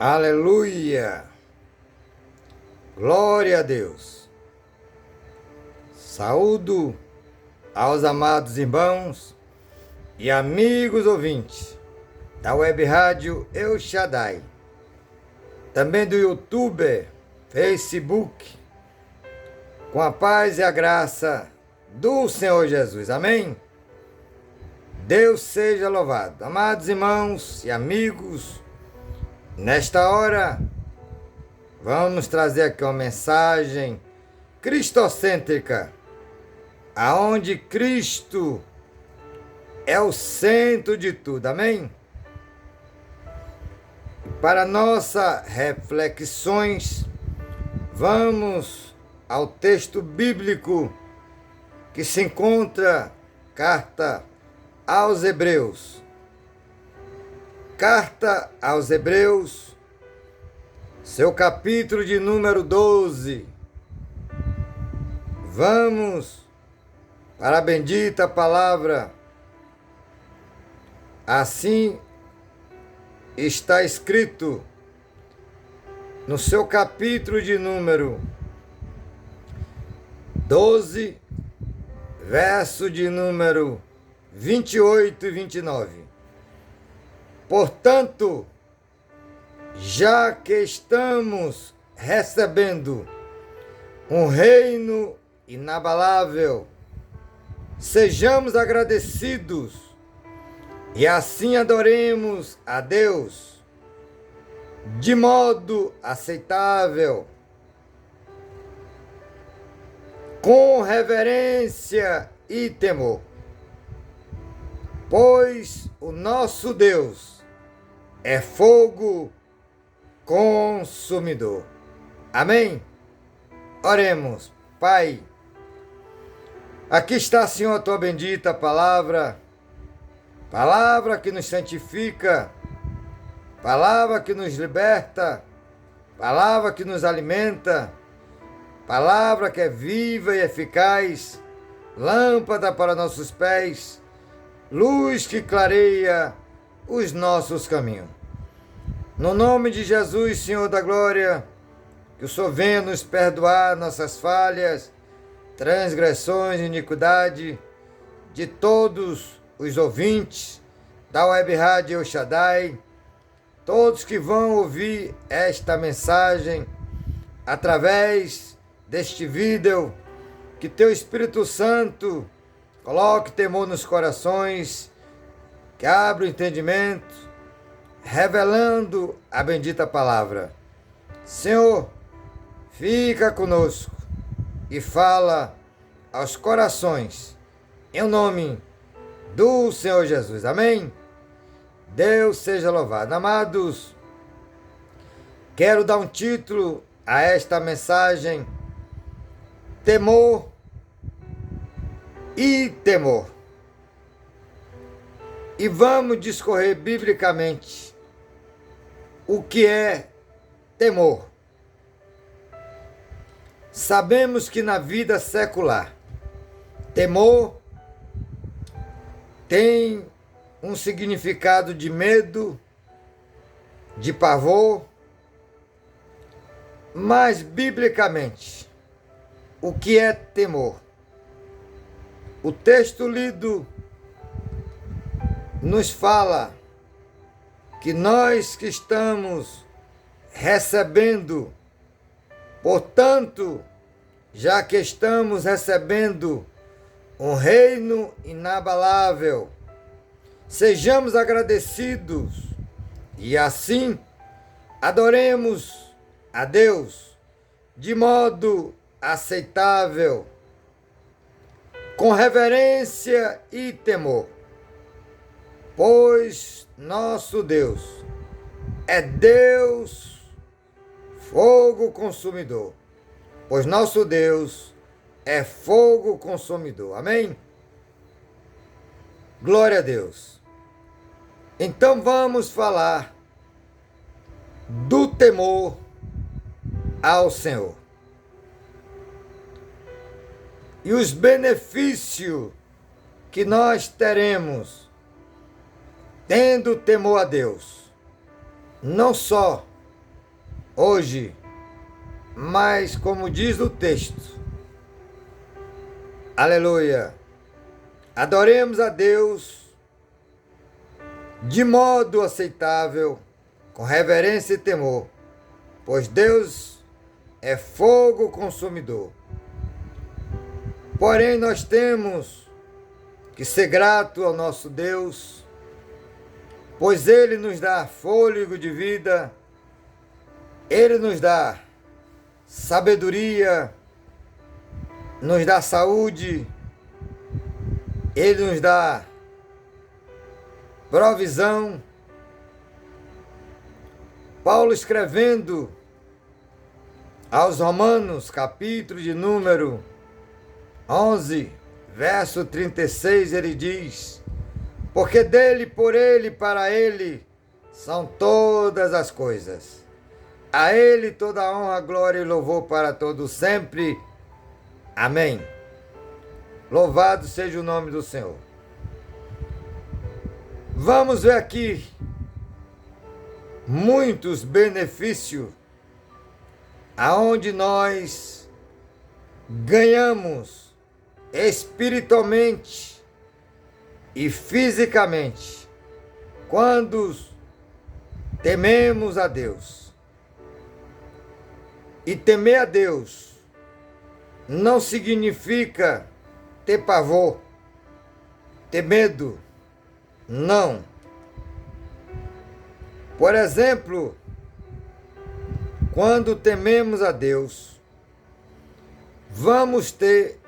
Aleluia! Glória a Deus! Saúdo aos amados irmãos e amigos ouvintes da Web Rádio El Shaddai, também do YouTube, Facebook, com a paz e a graça do Senhor Jesus. Amém? Deus seja louvado. Amados irmãos e amigos, nesta hora, vamos trazer aqui uma mensagem cristocêntrica, aonde Cristo é o centro de tudo, amém? Para nossas reflexões, vamos ao texto bíblico que se encontra carta aos Hebreus. Carta aos Hebreus, seu capítulo de número 12. Vamos para a bendita palavra. Assim está escrito no seu capítulo de número 12, verso de número 28 e 29. Portanto, já que estamos recebendo um reino inabalável, sejamos agradecidos e assim adoremos a Deus de modo aceitável, com reverência e temor, pois o nosso Deus é fogo consumidor. Amém? Oremos. Pai, aqui está, Senhor, a tua bendita palavra, palavra que nos santifica, palavra que nos liberta, palavra que nos alimenta, palavra que é viva e eficaz, lâmpada para nossos pés, luz que clareia os nossos caminhos. No nome de Jesus, Senhor da glória, que o Senhor venha nos perdoar nossas falhas, transgressões e iniquidade de todos os ouvintes da Web Rádio El Shaddai, todos que vão ouvir esta mensagem através deste vídeo, que teu Espírito Santo coloque temor nos corações, que abra o entendimento, revelando a bendita palavra. Senhor, fica conosco e fala aos corações, em nome do Senhor Jesus. Amém? Deus seja louvado. Amados, quero dar um título a esta mensagem: temor e temor. E vamos discorrer biblicamente o que é temor. Sabemos que na vida secular, temor tem um significado de medo, de pavor, mas biblicamente, o que é temor? O texto lido nos fala que nós que estamos recebendo, portanto, já que estamos recebendo um reino inabalável, sejamos agradecidos e assim adoremos a Deus de modo aceitável, com reverência e temor, pois nosso Deus é Deus fogo consumidor, pois nosso Deus é fogo consumidor. Amém? Glória a Deus. Então vamos falar do temor ao Senhor e os benefícios que nós teremos tendo temor a Deus, não só hoje, mas como diz o texto, aleluia, adoremos a Deus de modo aceitável, com reverência e temor, pois Deus é fogo consumidor. Porém, nós temos que ser grato ao nosso Deus, pois Ele nos dá fôlego de vida, Ele nos dá sabedoria, nos dá saúde, Ele nos dá provisão. Paulo escrevendo aos Romanos, capítulo de número 11, verso 36, ele diz: porque dele, por ele, para ele são todas as coisas. A ele toda a honra, glória e louvor para todos sempre. Amém. Louvado seja o nome do Senhor. Vamos ver aqui muitos benefícios aonde nós ganhamos espiritualmente e fisicamente quando tememos a Deus. E temer a Deus não significa ter pavor, ter medo, não. Por exemplo, quando tememos a Deus, vamos ter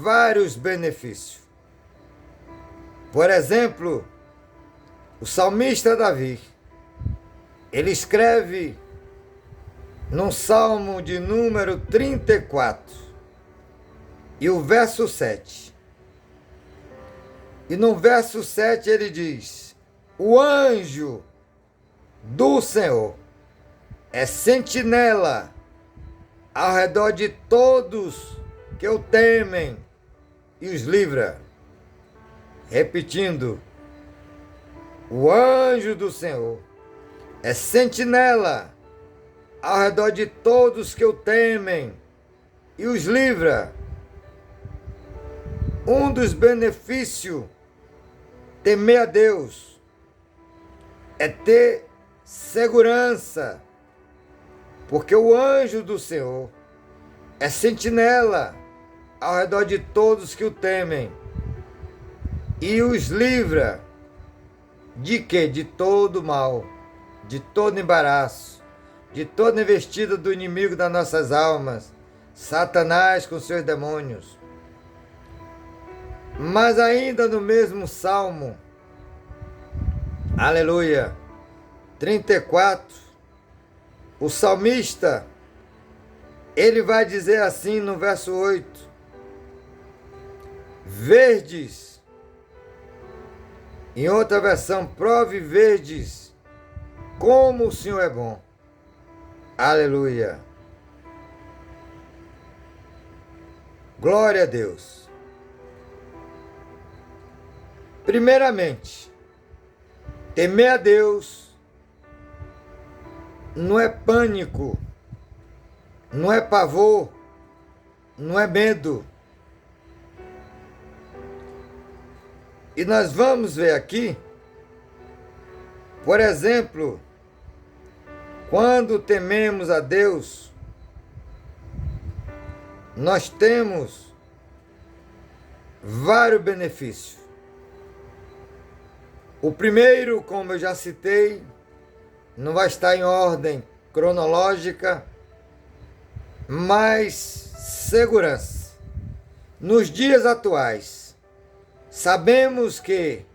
vários benefícios. Por exemplo, o salmista Davi, ele escreve no Salmo de número 34, e o verso 7. E no verso 7 ele diz: o anjo do Senhor é sentinela ao redor de todos que o temem e os livra. Repetindo, o anjo do Senhor é sentinela ao redor de todos que o temem e os livra. Um dos benefícios temer a Deus é ter segurança, porque o anjo do Senhor é sentinela ao redor de todos que o temem e os livra de quê? De todo mal, de todo embaraço, de toda investida do inimigo das nossas almas, Satanás com seus demônios. Mas ainda no mesmo Salmo, aleluia, 34, o salmista, ele vai dizer assim no verso 8: verdes, em outra versão, prove verdes, como o Senhor é bom. Aleluia. Glória a Deus. Primeiramente, temer a Deus não é pânico, não é pavor, não é medo. E nós vamos ver aqui, por exemplo, quando tememos a Deus, nós temos vários benefícios. O primeiro, como eu já citei, não vai estar em ordem cronológica, mas segurança. Nos dias atuais, sabemos que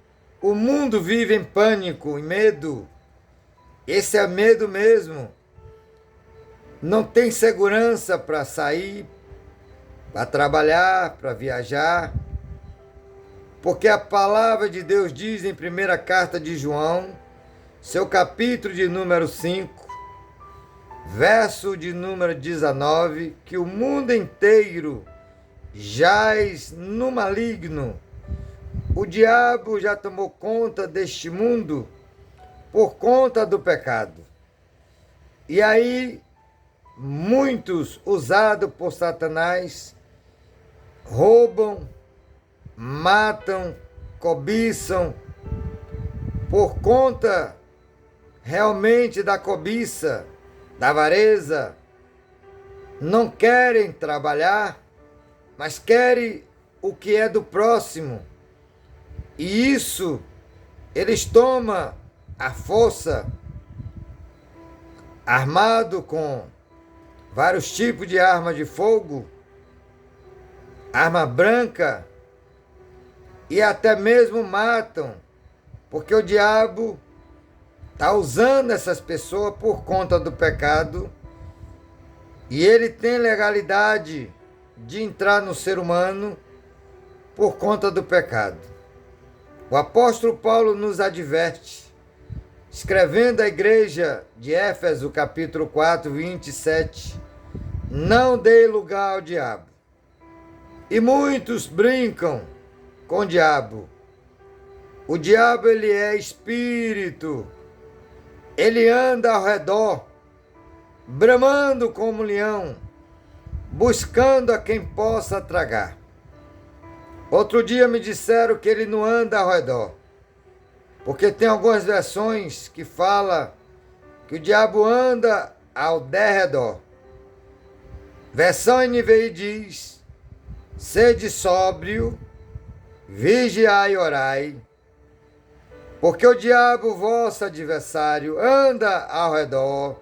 o mundo vive em pânico, em medo. Esse é medo mesmo. Não tem segurança para sair, para trabalhar, para viajar. Porque a palavra de Deus diz em primeira carta de João, seu capítulo de número 5, verso de número 19, que o mundo inteiro jaz no maligno. O diabo já tomou conta deste mundo por conta do pecado. E aí, muitos, usados por Satanás, roubam, matam, cobiçam, por conta realmente da cobiça, da avareza, não querem trabalhar, mas querem o que é do próximo. E isso eles tomam a força, armado com vários tipos de arma de fogo, arma branca, e até mesmo matam, porque o diabo está usando essas pessoas por conta do pecado, e ele tem legalidade de entrar no ser humano por conta do pecado. O apóstolo Paulo nos adverte, escrevendo à igreja de Éfeso, capítulo 4, 27, não dê lugar ao diabo. E muitos brincam com o diabo. O diabo, ele é espírito. Ele anda ao redor, bramando como leão, buscando a quem possa tragar. Outro dia me disseram que ele não anda ao redor, porque tem algumas versões que fala que o diabo anda ao derredor. Versão NVI diz: sede sóbrio, vigiai e orai, porque o diabo, vosso adversário, anda ao redor,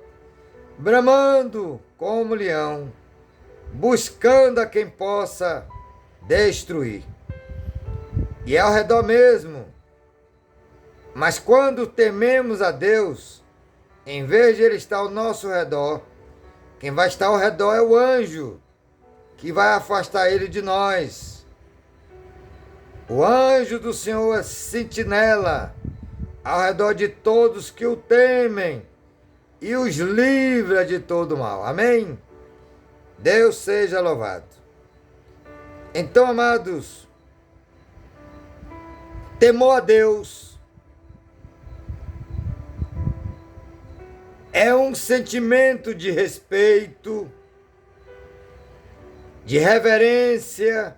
bramando como leão, buscando a quem possa destruir. E é ao redor mesmo. Mas quando tememos a Deus, em vez de ele estar ao nosso redor, quem vai estar ao redor é o anjo, que vai afastar ele de nós. O anjo do Senhor é sentinela ao redor de todos que o temem e os livra de todo mal. Amém? Deus seja louvado. Então, amados, temor a Deus é um sentimento de respeito, de reverência,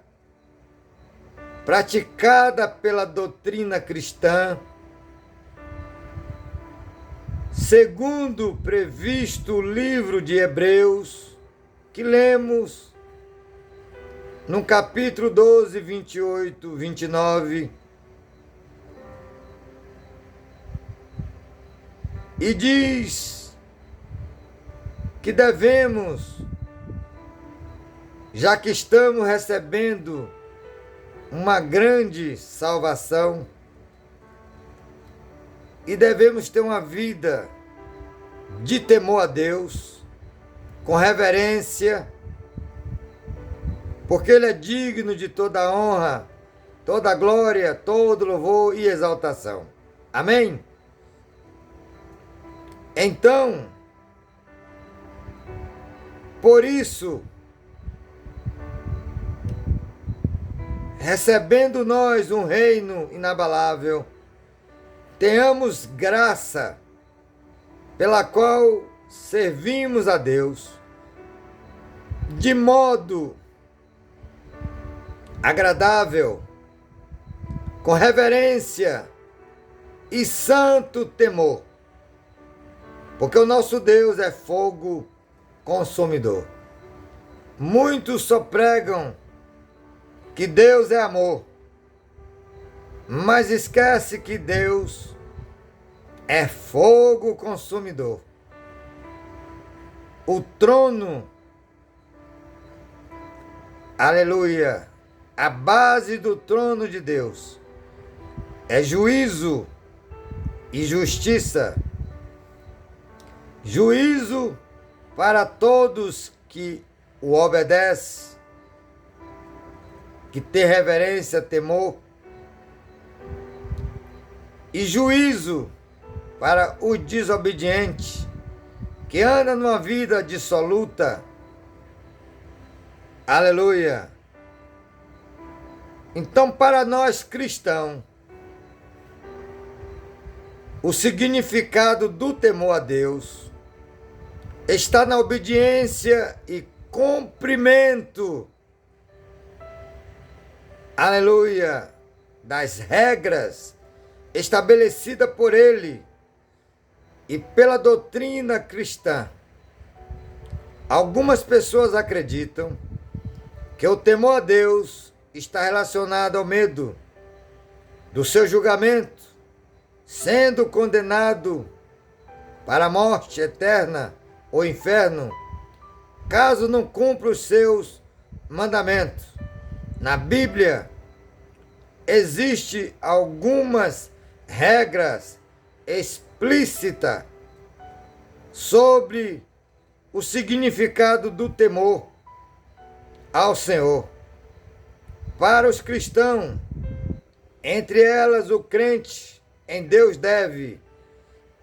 praticada pela doutrina cristã, segundo previsto o livro de Hebreus, que lemos no capítulo 12, 28, 29, e diz que devemos, já que estamos recebendo uma grande salvação, e devemos ter uma vida de temor a Deus, com reverência, porque Ele é digno de toda honra, toda glória, todo louvor e exaltação. Amém? Então, por isso, recebendo nós um reino inabalável, tenhamos graça pela qual servimos a Deus de modo agradável, com reverência e santo temor, porque o nosso Deus é fogo consumidor. Muitos só pregam que Deus é amor, mas esquece que Deus é fogo consumidor. O trono, aleluia, a base do trono de Deus é juízo e justiça. Juízo para todos que o obedecem, que tem reverência, temor, e juízo para o desobediente, que anda numa vida dissoluta. Aleluia! Então, para nós cristãos, o significado do temor a Deus está na obediência e cumprimento, aleluia, das regras estabelecidas por Ele e pela doutrina cristã. Algumas pessoas acreditam que o temor a Deus está relacionado ao medo do seu julgamento, sendo condenado para a morte eterna ou inferno, caso não cumpra os seus mandamentos. Na Bíblia, existem algumas regras explícitas sobre o significado do temor ao Senhor. Para os cristãos, entre elas o crente em Deus deve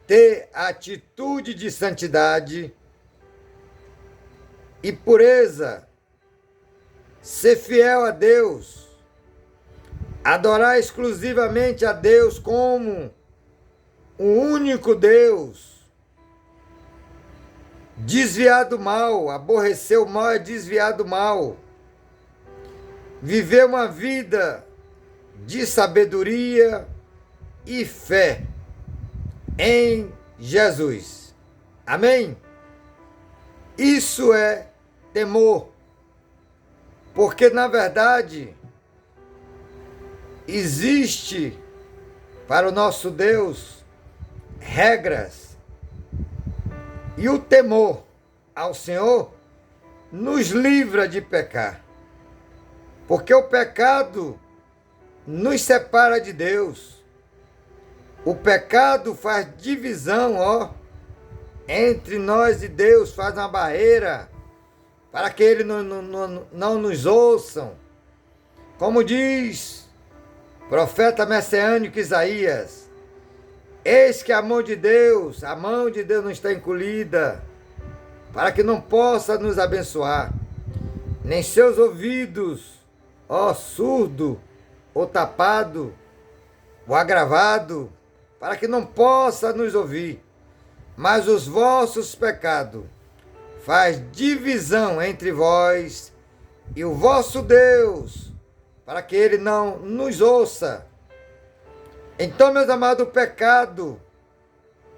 ter atitude de santidade e pureza, ser fiel a Deus, adorar exclusivamente a Deus como o único Deus, desviar do mal, aborrecer o mal é desviar do mal, viver uma vida de sabedoria e fé em Jesus. Amém? Isso é temor, porque na verdade existe para o nosso Deus regras, e o temor ao Senhor nos livra de pecar, porque o pecado nos separa de Deus. O pecado faz divisão, entre nós e Deus, faz uma barreira para que Ele não nos ouçam. Como diz o profeta messiânico Isaías, eis que a mão de Deus não está encolhida, para que não possa nos abençoar, nem seus ouvidos, surdo, ou tapado, ou agravado, para que não possa nos ouvir. Mas os vossos pecados faz divisão entre vós e o vosso Deus, para que Ele não nos ouça. Então, meus amados, o pecado,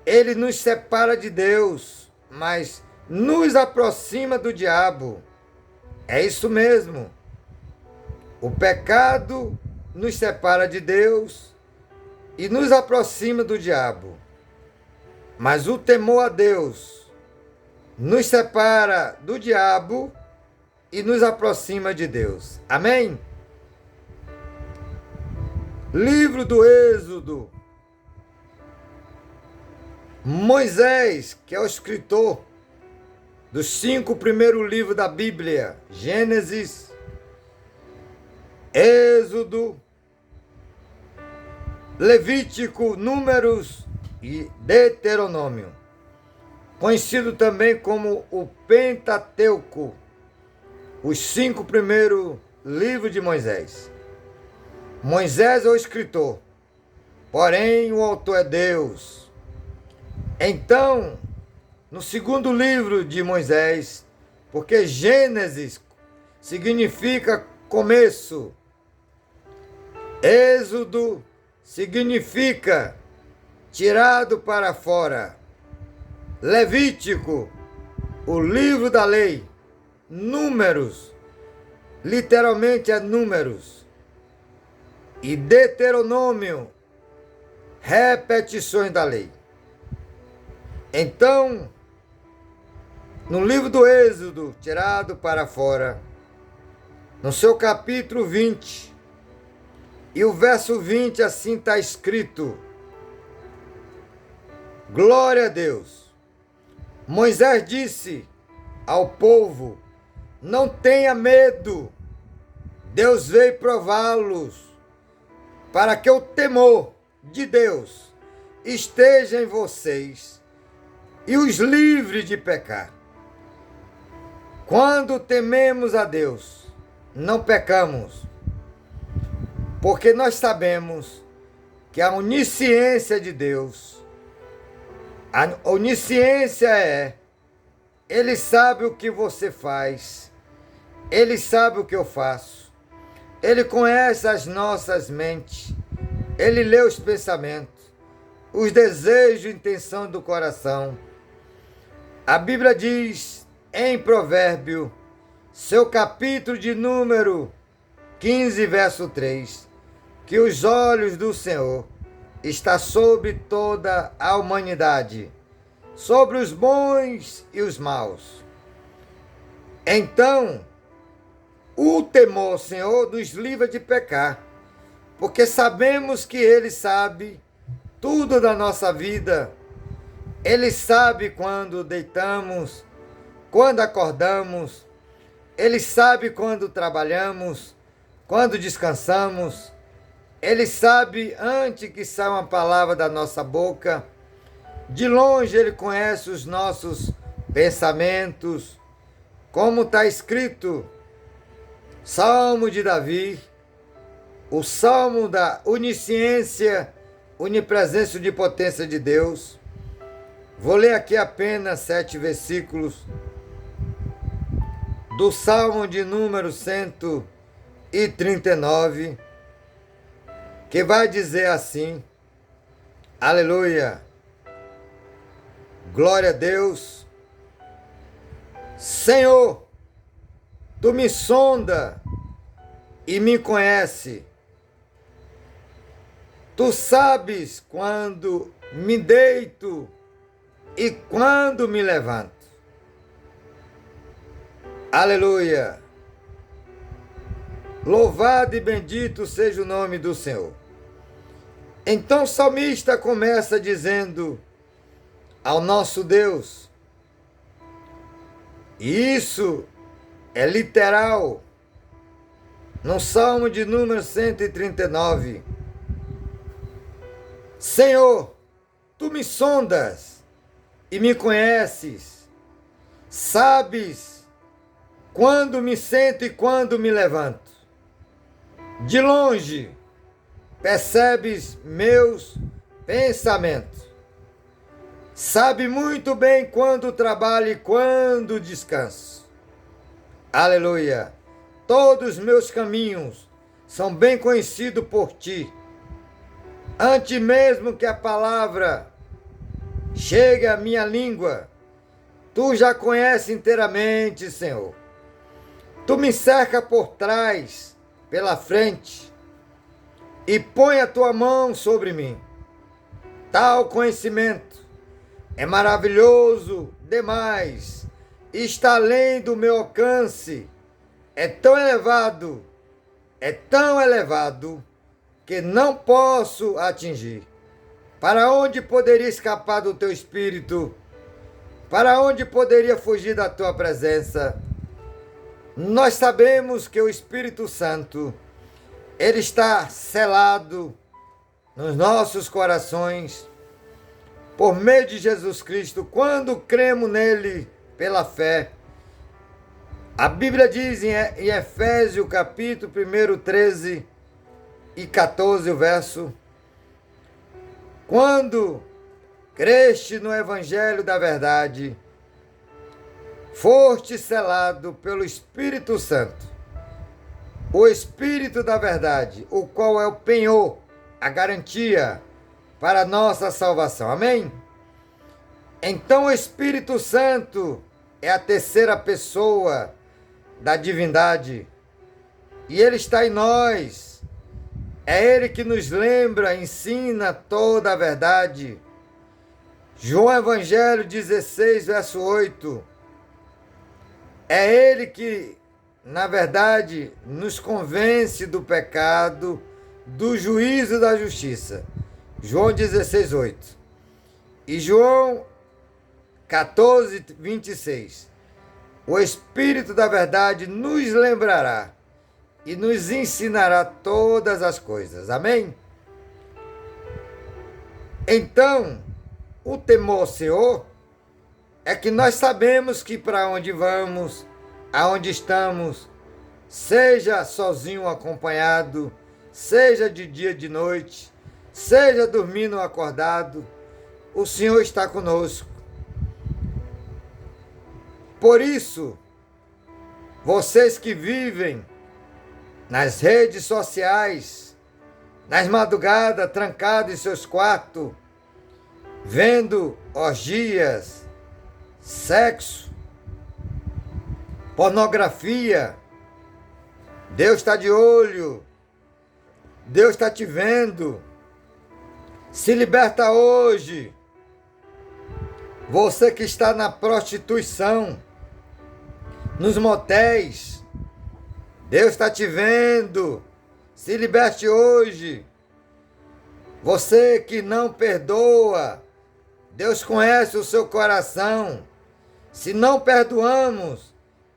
ele nos separa de Deus, mas nos aproxima do diabo. É isso mesmo. O pecado nos separa de Deus e nos aproxima do diabo. Mas o temor a Deus nos separa do diabo e nos aproxima de Deus. Amém? Livro do Êxodo. Moisés, que é o escritor dos 5 primeiros livros da Bíblia, Gênesis, Êxodo, Levítico, Números e Deuteronômio, conhecido também como o Pentateuco, os 5 primeiros livros de Moisés. Moisés é o escritor, porém o autor é Deus. Então, no segundo livro de Moisés, porque Gênesis significa começo, Êxodo significa tirado para fora, Levítico, o livro da lei, Números, literalmente é números, e Deuteronômio, repetições da lei. Então, no livro do Êxodo, tirado para fora, no seu capítulo 20, e o verso 20, assim está escrito: glória a Deus. Moisés disse ao povo: não tenha medo, Deus veio prová-los, para que o temor de Deus esteja em vocês e os livre de pecar. Quando tememos a Deus, não pecamos, porque nós sabemos que a onisciência de Deus, a onisciência é Ele sabe o que você faz. Ele sabe o que eu faço. Ele conhece as nossas mentes. Ele lê os pensamentos, os desejos e intenção do coração. A Bíblia diz em Provérbio, seu capítulo de número 15, verso 3, que os olhos do Senhor estão sobre toda a humanidade, sobre os bons e os maus. Então, o temor ao Senhor nos livra de pecar, porque sabemos que Ele sabe tudo da nossa vida. Ele sabe quando deitamos, quando acordamos. Ele sabe quando trabalhamos, quando descansamos. Ele sabe antes que saia uma palavra da nossa boca. De longe Ele conhece os nossos pensamentos. Como está escrito, Salmo de Davi, o Salmo da onisciência, onipresença e onipotência de Deus. Vou ler aqui apenas 7 versículos do Salmo de número 139, que vai dizer assim, aleluia, glória a Deus. Senhor, Tu me sonda e me conhece. Tu sabes quando me deito e quando me levanto. Aleluia! Louvado e bendito seja o nome do Senhor. Então o salmista começa dizendo ao nosso Deus, e isso é literal, no Salmo de número 139, Senhor, Tu me sondas e me conheces, sabes quando me sento e quando me levanto. De longe percebes meus pensamentos. Sabe muito bem quando trabalho e quando descanso. Aleluia! Todos os meus caminhos são bem conhecidos por Ti. Antes mesmo que a palavra chegue à minha língua, Tu já conheces inteiramente, Senhor. Tu me cerca por trás, pela frente, e põe a Tua mão sobre mim. Tal conhecimento é maravilhoso demais, está além do meu alcance, é tão elevado, que não posso atingir. Para onde poderia escapar do Teu Espírito? Para onde poderia fugir da Tua presença? Nós sabemos que o Espírito Santo, Ele está selado nos nossos corações, por meio de Jesus Cristo, quando cremos nele pela fé. A Bíblia diz em Efésios capítulo 1, 13 e 14, o verso, quando creste no Evangelho da verdade, foste selado pelo Espírito Santo, o Espírito da verdade, o qual é o penhor, a garantia para a nossa salvação. Amém? Então o Espírito Santo é a terceira pessoa da divindade e Ele está em nós. É Ele que nos lembra, ensina toda a verdade. João Evangelho 16, verso 8. É Ele que, na verdade, nos convence do pecado, do juízo e da justiça. João 16, 8. E João 14, 26. O Espírito da verdade nos lembrará e nos ensinará todas as coisas. Amém? Então, o temor ao Senhor é que nós sabemos que para onde vamos, aonde estamos, seja sozinho ou acompanhado, seja de dia ou de noite, seja dormindo ou acordado, o Senhor está conosco. por isso, vocês que vivem nas redes sociais, nas madrugadas, trancados em seus quartos, vendo orgias, sexo, pornografia, Deus está de olho, Deus está te vendo. Se liberta hoje. Você que está na prostituição, nos motéis, Deus está te vendo. Se liberte hoje. Você que não perdoa, Deus conhece o seu coração. Se não perdoamos,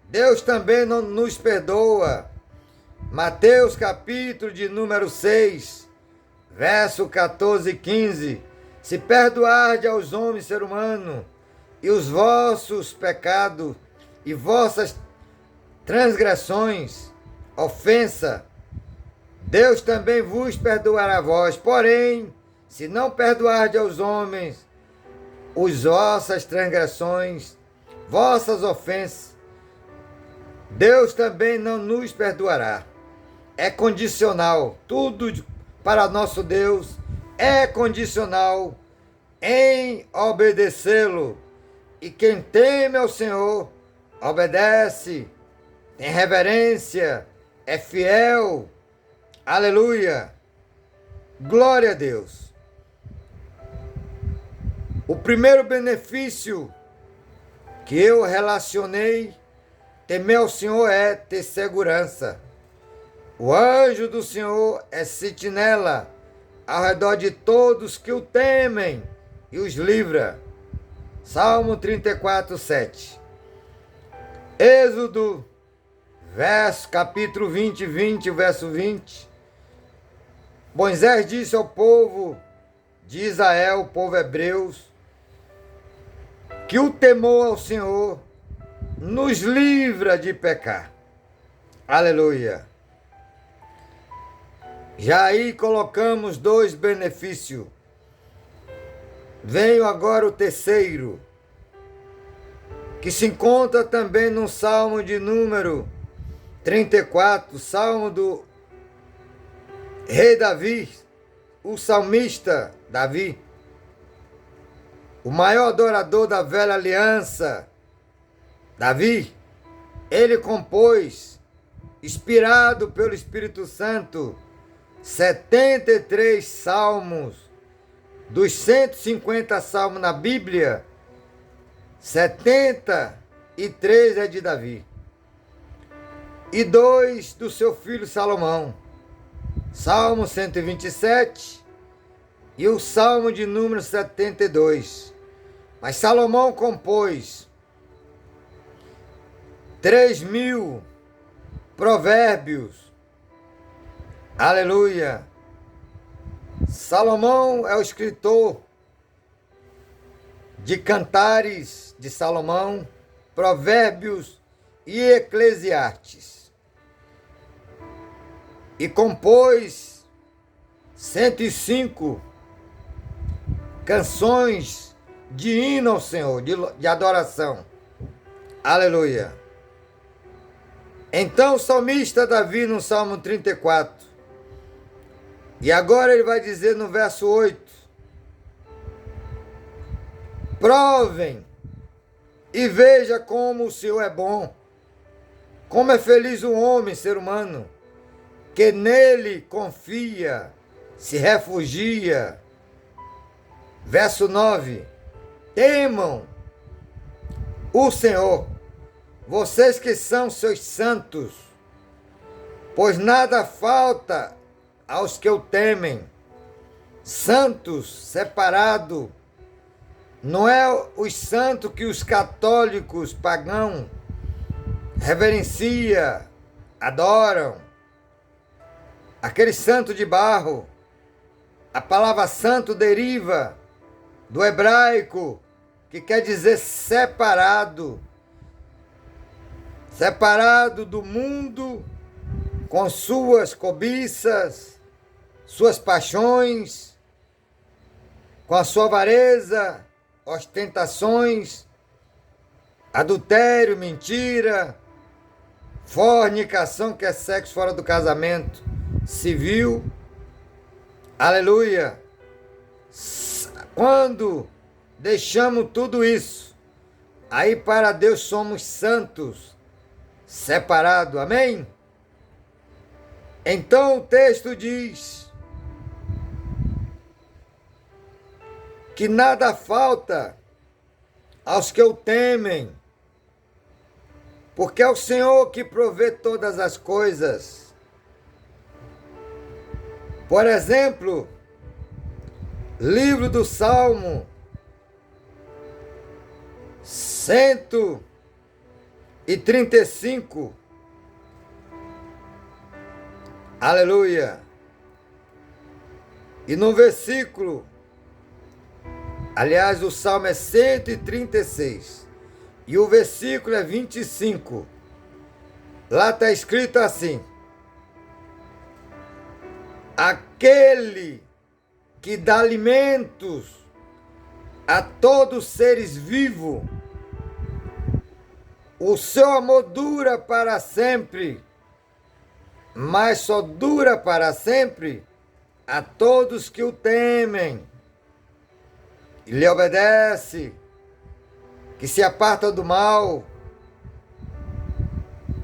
Deus também não nos perdoa. Mateus capítulo de número 6, verso 14 e 15. Se perdoarde aos homens, ser humano, e os vossos pecados e vossas transgressões, ofensa, Deus também vos perdoará a vós. Porém, se não perdoarde aos homens as vossas transgressões, vossas ofensas, Deus também não nos perdoará. É condicional. Tudo para nosso Deus é condicional em obedecê-lo. E quem teme ao Senhor, obedece, tem reverência, é fiel. Aleluia! Glória a Deus! O primeiro benefício que eu relacionei, temer ao Senhor, é ter segurança. O anjo do Senhor é sentinela ao redor de todos que o temem e os livra. Salmo 34, 7. Êxodo, capítulo 20, verso 20. Moisés disse ao povo de Israel, o povo hebreus, que o temor ao Senhor nos livra de pecar. Aleluia! Já aí colocamos 2 benefícios. Venho agora o terceiro, que se encontra também no Salmo de número 34, Salmo do rei Davi, o salmista Davi, o maior adorador da velha aliança. Davi, ele compôs, inspirado pelo Espírito Santo, 73 salmos. Dos 150 salmos na Bíblia, 73 é de Davi. E 2 do seu filho Salomão. Salmo 127 e o Salmo de número 72. Mas Salomão compôs 3.000 provérbios. Aleluia! Salomão é o escritor de Cantares de Salomão, Provérbios e Eclesiastes. E compôs 105 canções de hino ao Senhor, de adoração. Aleluia! Então o salmista Davi, no Salmo 34, e agora ele vai dizer no verso 8: provem e veja como o Senhor é bom, como é feliz o homem, ser humano, que nele confia, se refugia. Verso 9: temam o Senhor, vocês que são seus santos, pois nada falta aos que o temem. Santos, separado, não é os santos que os católicos pagãos reverenciam, adoram. Aquele santo de barro. A palavra santo deriva do hebraico, que quer dizer separado. Separado do mundo, com suas cobiças, suas paixões, com a sua avareza, ostentações. adultério, mentira, fornicação, que é sexo fora do casamento civil. Aleluia. Quando deixamos tudo isso, aí para Deus somos santos, separados. Amém? Então o texto diz que nada falta aos que o temem, porque é o Senhor que provê todas as coisas. Por exemplo, livro do Salmo 135. Aleluia. E no versículo, aliás, o Salmo é 136. E o versículo é 25. Lá está escrito assim: aquele que dá alimentos a todos os seres vivos, o seu amor dura para sempre, mas só dura para sempre a todos que o temem e lhe obedece, que se aparta do mal,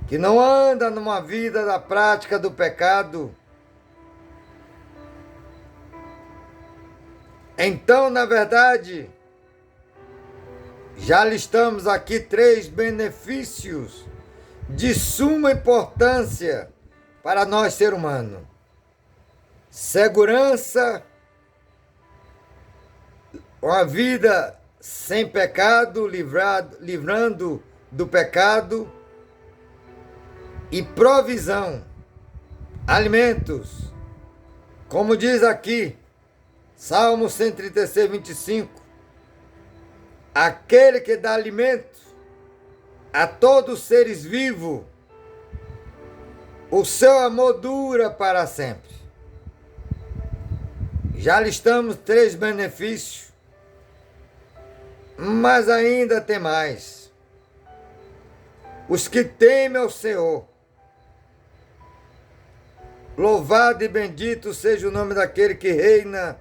que não anda numa vida da prática do pecado. Então, na verdade, já listamos aqui 3 benefícios de suma importância para nós, ser humano: segurança, uma vida sem pecado, livrando do pecado, e provisão, alimentos. Como diz aqui, Salmo 136, 25, aquele que dá alimento a todos os seres vivos, o seu amor dura para sempre. Já listamos 3 benefícios, mas ainda tem mais. Os que temem ao Senhor, louvado e bendito seja o nome daquele que reina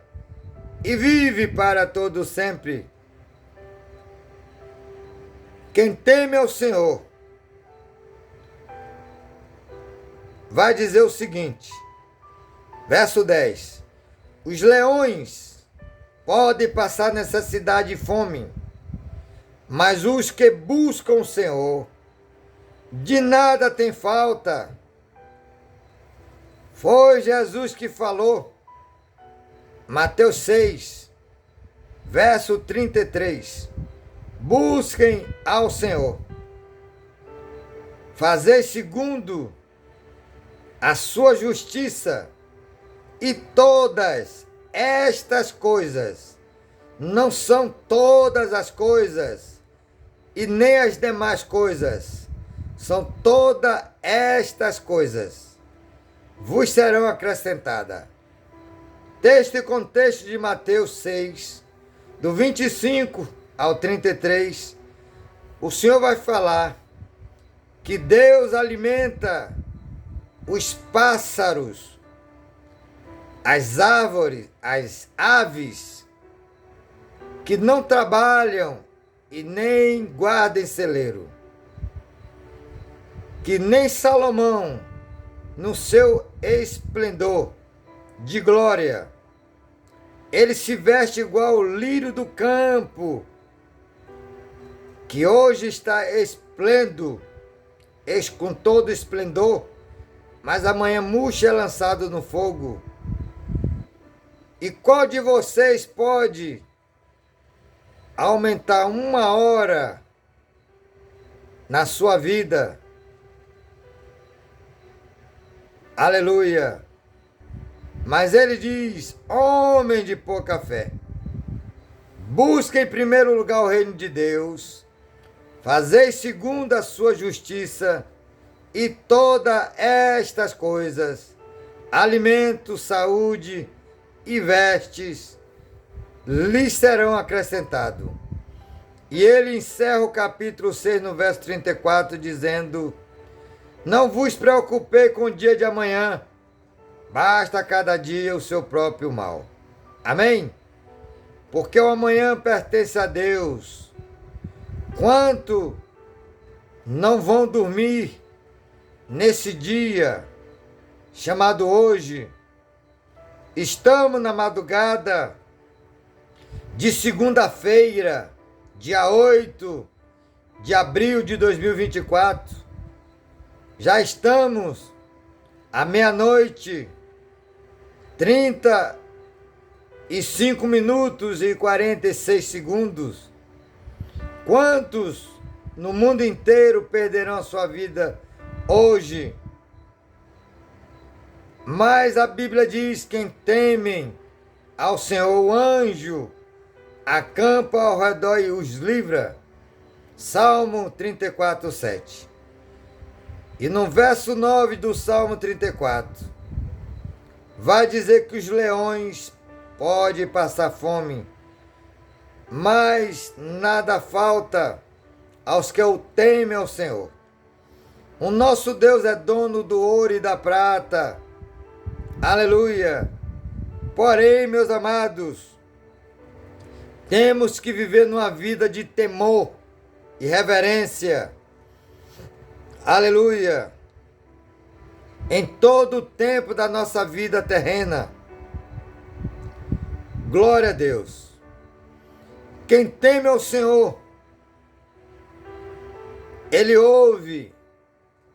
e vive para todo sempre. Quem teme ao Senhor vai dizer o seguinte, verso 10: os leões podem passar necessidade e fome, mas os que buscam o Senhor de nada tem falta. Foi Jesus que falou, Mateus 6, verso 33. Busquem ao Senhor, fazei segundo a sua justiça, e todas estas coisas, não são todas as coisas, e nem as demais coisas, são todas estas coisas, vos serão acrescentadas. Texto e contexto de Mateus 6, do 25 ao 33, o Senhor vai falar que Deus alimenta os pássaros, as árvores, as aves, que não trabalham e nem guardam celeiro, que nem Salomão, no seu esplendor de glória, ele se veste igual ao lírio do campo, que hoje está esplêndido, com todo esplendor, mas amanhã murcho é lançado no fogo. E qual de vocês pode aumentar 1 hora na sua vida? Aleluia! Mas ele diz: homem de pouca fé, busca em primeiro lugar o reino de Deus, fazei segundo a sua justiça, e todas estas coisas, alimento, saúde e vestes, lhes serão acrescentados. E ele encerra o capítulo 6 no verso 34 dizendo: não vos preocupei com o dia de amanhã, basta cada dia o seu próprio mal. Amém? Porque o amanhã pertence a Deus. Quanto não vão dormir nesse dia chamado hoje? Estamos na madrugada de segunda-feira, dia 8 de abril de 2024. Já estamos à meia-noite, 35 minutos e 46 segundos. Quantos no mundo inteiro perderão a sua vida hoje? Mas a Bíblia diz: quem temem ao Senhor, o anjo acampa ao redor e os livra. Salmo 34, 7. E no verso 9 do Salmo 34, vai dizer que os leões podem passar fome, mas nada falta aos que o temem ao Senhor. O nosso Deus é dono do ouro e da prata. Aleluia! Porém, meus amados, temos que viver numa vida de temor e reverência. Aleluia! Em todo o tempo da nossa vida terrena. Glória a Deus. Quem teme ao Senhor, ele ouve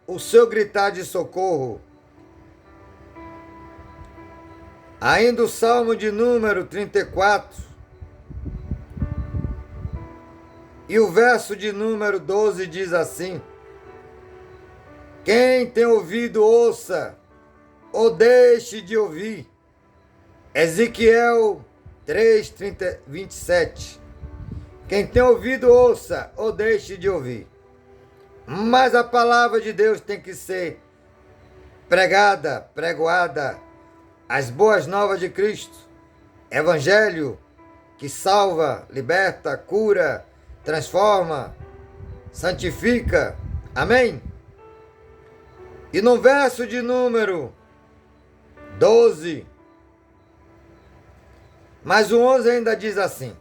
o seu gritar de socorro. Ainda o Salmo de número 34 e o verso de número 12 diz assim: quem tem ouvido, ouça, ou deixe de ouvir. Ezequiel 3, 27. Quem tem ouvido, ouça, ou deixe de ouvir. Mas a palavra de Deus tem que ser pregada, pregoada. As boas novas de Cristo, Evangelho que salva, liberta, cura, transforma, santifica. Amém? E no verso de número 12, mas o 11 ainda diz assim: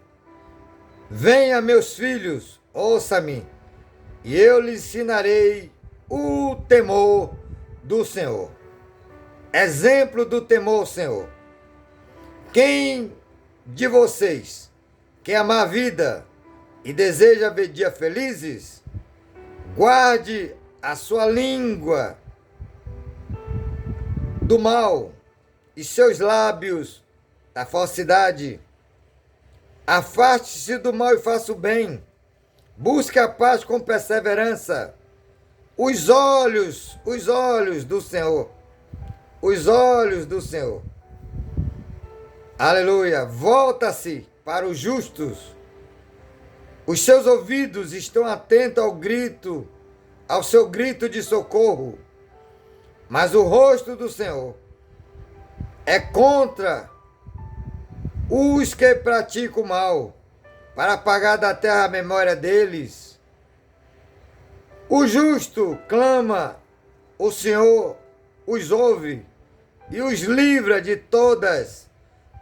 venha, meus filhos, ouça-me, e eu lhes ensinarei o temor do Senhor. Exemplo do temor ao Senhor. Quem de vocês quer amar a vida e deseja ver dias felizes? Guarde a sua língua do mal e seus lábios da falsidade. Afaste-se do mal e faça o bem. Busque a paz com perseverança. Os olhos do Senhor. Os olhos do Senhor. Aleluia. Volta-se para os justos. Os seus ouvidos estão atentos ao grito, ao seu grito de socorro. Mas o rosto do Senhor é contra os que praticam o mal, para apagar da terra a memória deles. O justo clama, o Senhor os ouve e os livra de todas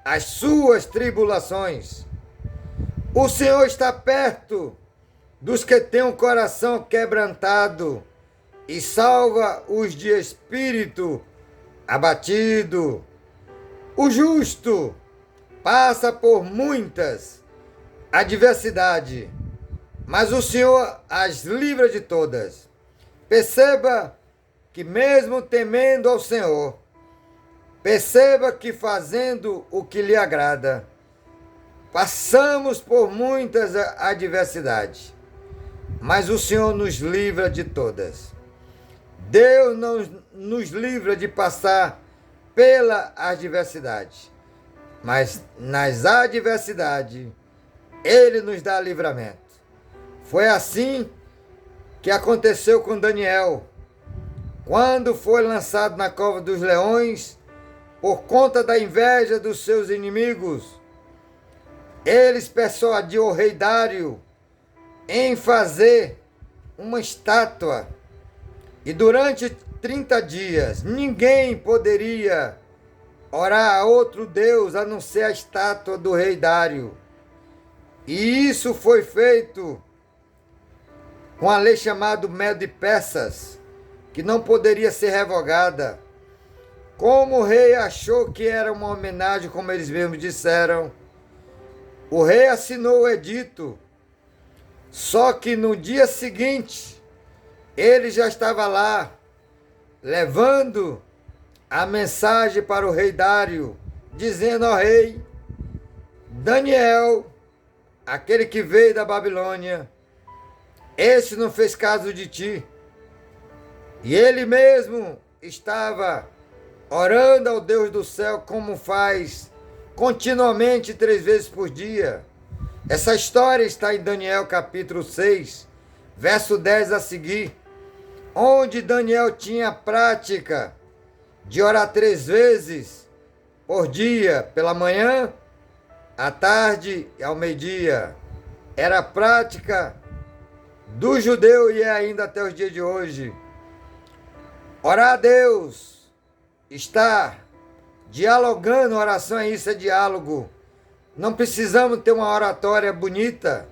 as suas tribulações. O Senhor está perto dos que têm o coração quebrantado e salva os de espírito abatido. O justo passa por muitas adversidades, mas o Senhor as livra de todas. Perceba que mesmo temendo ao Senhor, perceba que fazendo o que lhe agrada, passamos por muitas adversidades, mas o Senhor nos livra de todas. Deus não nos livra de passar pela adversidade, mas nas adversidades Ele nos dá livramento. Foi assim que aconteceu com Daniel, quando foi lançado na cova dos leões por conta da inveja dos seus inimigos. Eles persuadiram o rei Dário em fazer uma estátua. E durante 30 dias ninguém poderia orar a outro Deus a não ser a estátua do rei Dário. E isso foi feito com a lei chamada Medo-Persas, que não poderia ser revogada. Como o rei achou que era uma homenagem, como eles mesmos disseram, o rei assinou o edito. Só que no dia seguinte, ele já estava lá, levando a mensagem para o rei Dário, dizendo ao rei: Daniel, aquele que veio da Babilônia, esse não fez caso de ti. E ele mesmo estava orando ao Deus do céu, como faz continuamente 3 vezes por dia. Essa história está em Daniel capítulo 6, verso 10 a seguir, onde Daniel tinha a prática de orar 3 vezes por dia, pela manhã, à tarde e ao meio-dia. Era a prática do judeu e é ainda até os dias de hoje. Orar a Deus, estar dialogando, oração é isso, é diálogo. Não precisamos ter uma oratória bonita,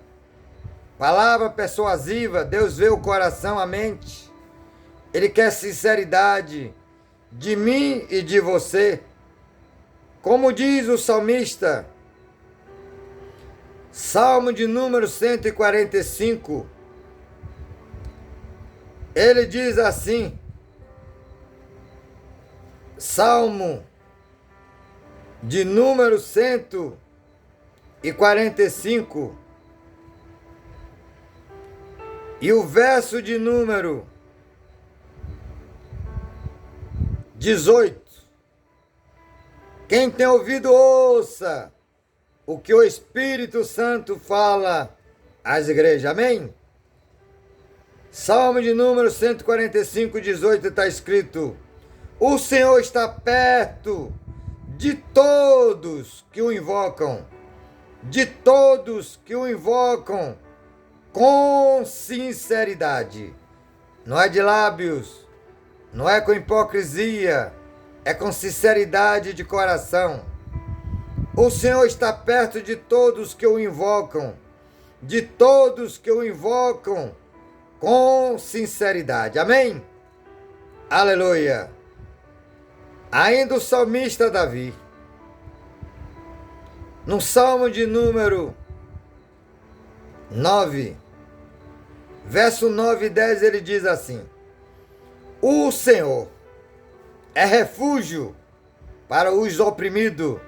palavra persuasiva. Deus vê o coração, a mente. Ele quer sinceridade de mim e de você. Como diz o salmista, Salmo de número 145, ele diz assim, Salmo de número 145, e o verso de número 18. Quem tem ouvido, ouça o que o Espírito Santo fala às igrejas. Amém? Salmo de número 145, 18 está escrito: o Senhor está perto de todos que o invocam, de todos que o invocam com sinceridade. Não é de lábios, não é com hipocrisia, é com sinceridade de coração. O Senhor está perto de todos que o invocam, de todos que o invocam com sinceridade. Amém? Aleluia! Ainda o salmista Davi, no Salmo de número 9, verso 9 e 10, ele diz assim: o Senhor é refúgio para os oprimidos,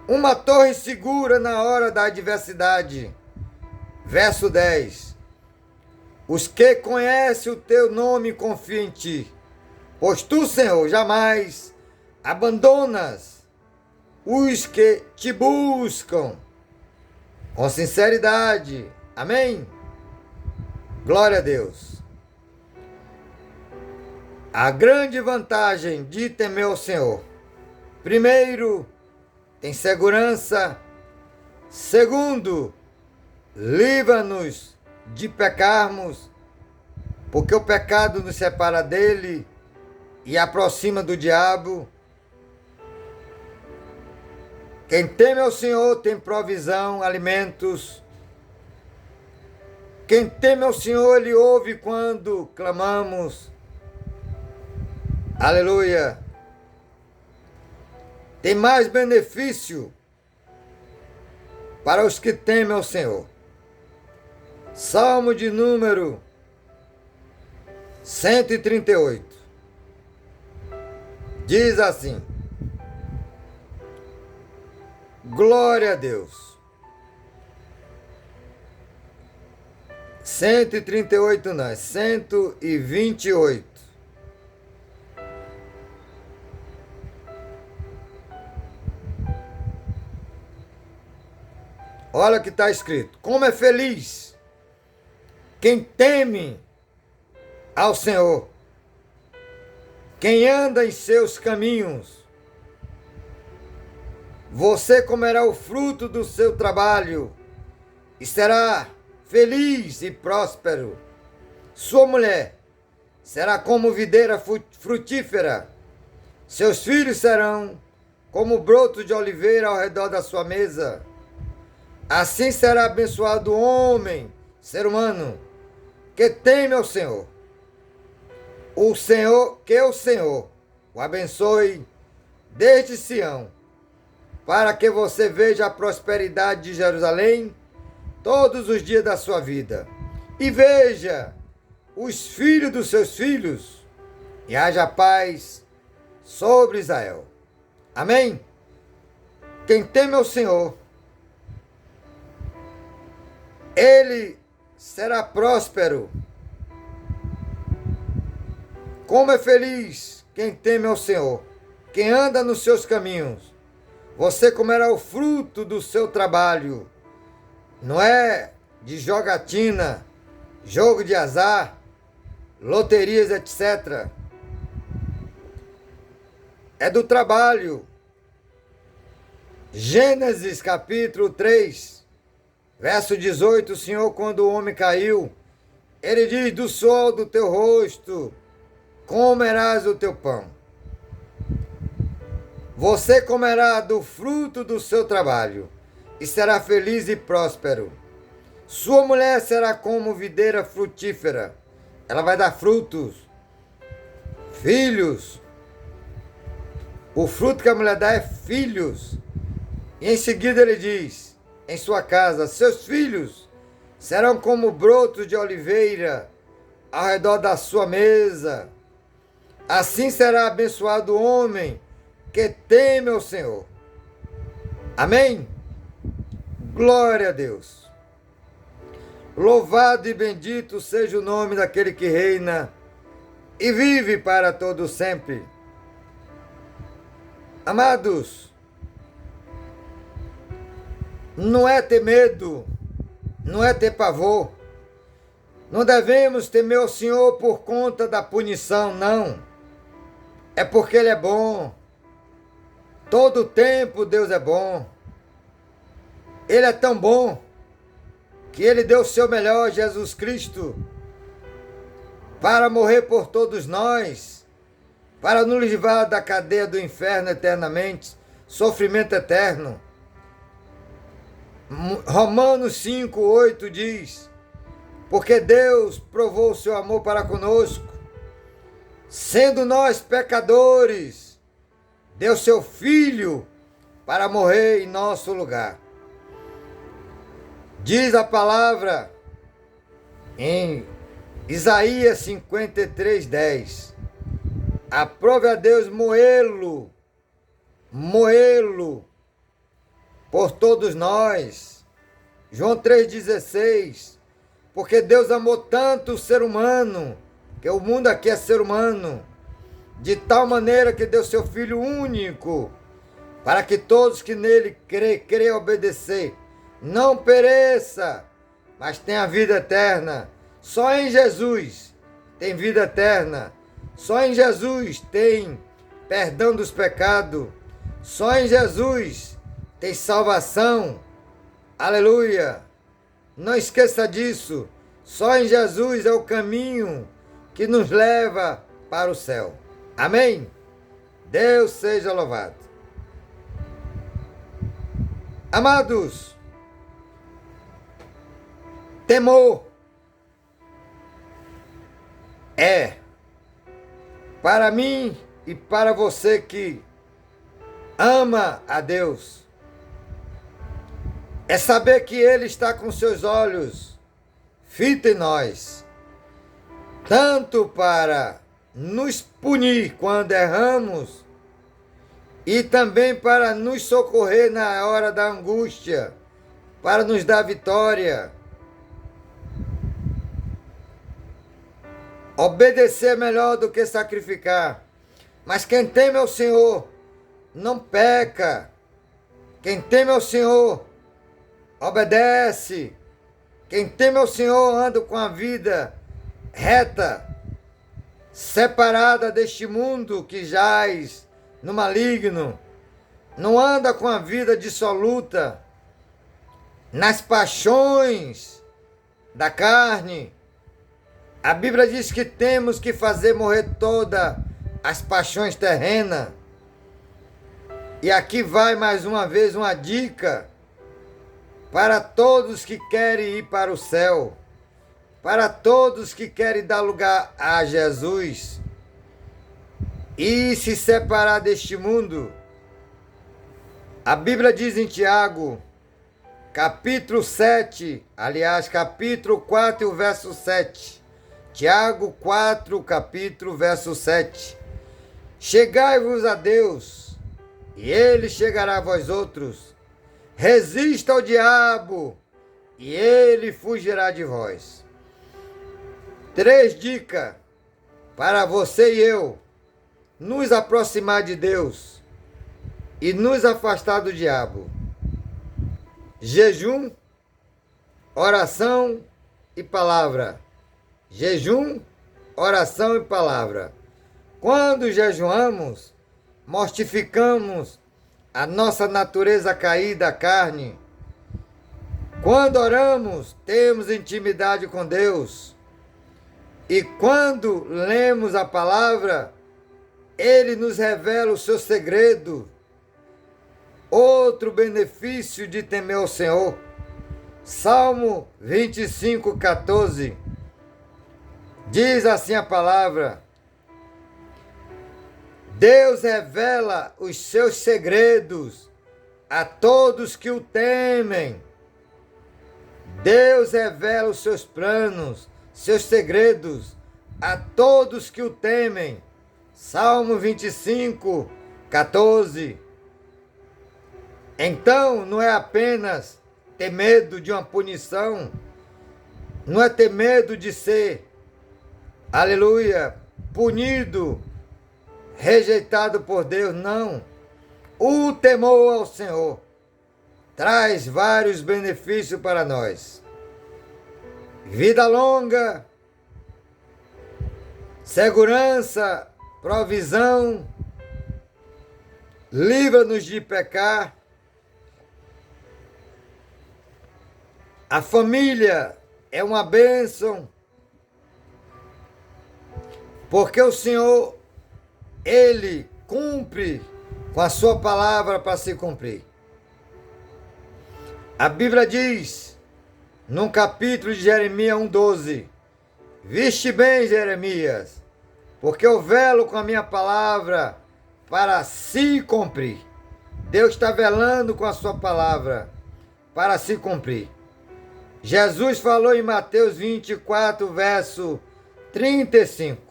uma torre segura na hora da adversidade. Verso 10: os que conhecem o teu nome confiam em ti, pois tu, Senhor, jamais abandonas os que te buscam com sinceridade. Amém? Glória a Deus. A grande vantagem de temer o Senhor: primeiro, tem segurança. Segundo, livra-nos de pecarmos, porque o pecado nos separa dele e aproxima do diabo. Quem teme ao Senhor tem provisão, alimentos. Quem teme ao Senhor, Ele ouve quando clamamos. Aleluia! Tem mais benefício para os que temem ao Senhor. Salmo de número 138. Diz assim: glória a Deus. 138 não, 128. Olha o que está escrito: como é feliz quem teme ao Senhor, quem anda em seus caminhos. Você comerá o fruto do seu trabalho e será feliz e próspero. Sua mulher será como videira frutífera. Seus filhos serão como brotos de oliveira ao redor da sua mesa. Assim será abençoado o homem, ser humano, que teme ao Senhor. O Senhor o abençoe desde Sião, para que você veja a prosperidade de Jerusalém todos os dias da sua vida, e veja os filhos dos seus filhos, e haja paz sobre Israel. Amém? Quem teme ao Senhor, ele será próspero. Como é feliz quem teme ao Senhor, quem anda nos seus caminhos. Você comerá o fruto do seu trabalho. Não é de jogatina, jogo de azar, loterias, etc. É do trabalho. Gênesis capítulo 3, verso 18, o Senhor, quando o homem caiu, ele diz: do sol do teu rosto comerás o teu pão. Você comerá do fruto do seu trabalho e será feliz e próspero. Sua mulher será como videira frutífera. Ela vai dar frutos, filhos. O fruto que a mulher dá é filhos. E em seguida ele diz, em sua casa, seus filhos serão como brotos de oliveira ao redor da sua mesa. Assim será abençoado o homem que teme ao Senhor. Amém? Glória a Deus. Louvado e bendito seja o nome daquele que reina e vive para todo sempre. Amados, não é ter medo, não é ter pavor. Não devemos temer o Senhor por conta da punição, não. É porque Ele é bom. Todo tempo Deus é bom. Ele é tão bom que Ele deu o seu melhor, Jesus Cristo, para morrer por todos nós, para nos livrar da cadeia do inferno eternamente, sofrimento eterno. Romanos 5:8 diz: porque Deus provou o seu amor para conosco, sendo nós pecadores, deu seu Filho para morrer em nosso lugar. Diz a palavra em Isaías 53:10: aprove a Deus moê-lo por todos nós. João 3,16: porque Deus amou tanto o ser humano, que o mundo aqui é ser humano, de tal maneira que deu seu Filho único, para que todos que nele crê obedecer, não pereça, mas tenha vida eterna. Só em Jesus tem vida eterna. Só em Jesus tem perdão dos pecados. Só em Jesus tem salvação. Aleluia! Não esqueça disso. Só em Jesus é o caminho que nos leva para o céu. Amém? Deus seja louvado. Amados, temor é para mim e para você que ama a Deus, é saber que Ele está com seus olhos fitos em nós, tanto para nos punir quando erramos e também para nos socorrer na hora da angústia, para nos dar vitória. Obedecer é melhor do que sacrificar. Mas quem teme ao Senhor não peca. Quem teme ao Senhor obedece. Quem teme ao Senhor anda com a vida reta, separada deste mundo que jaz no maligno. Não anda com a vida dissoluta nas paixões da carne. A Bíblia diz que temos que fazer morrer todas as paixões terrenas. E aqui vai mais uma vez uma dica para todos que querem ir para o céu, para todos que querem dar lugar a Jesus e se separar deste mundo. A Bíblia diz em Tiago, capítulo 7, aliás, capítulo 4 e o verso 7. Tiago 4, capítulo, verso 7. Chegai-vos a Deus, e Ele chegará a vós outros. Resista ao diabo, e ele fugirá de vós. 3 dicas para você e eu nos aproximar de Deus e nos afastar do diabo. Jejum, oração e palavra. Jejum, oração e palavra. Quando jejuamos, mortificamos a nossa natureza caída, a carne. Quando oramos, temos intimidade com Deus. E quando lemos a palavra, Ele nos revela o seu segredo. Outro benefício de temer ao Senhor. Salmo 25, 14. Diz assim a palavra: Deus revela os seus segredos a todos que o temem. Deus revela os seus planos, seus segredos a todos que o temem. Salmo 25, 14. Então, não é apenas ter medo de uma punição, não é ter medo de ser, aleluia, punido, rejeitado por Deus, não. O temor ao Senhor traz vários benefícios para nós. Vida longa, segurança, provisão, livra-nos de pecar. A família é uma bênção, porque o Senhor, Ele cumpre com a sua palavra para se cumprir. A Bíblia diz, no capítulo de Jeremias 1,12, viste bem, Jeremias, porque eu velo com a minha palavra para se cumprir. Deus está velando com a sua palavra para se cumprir. Jesus falou em Mateus 24, verso 35.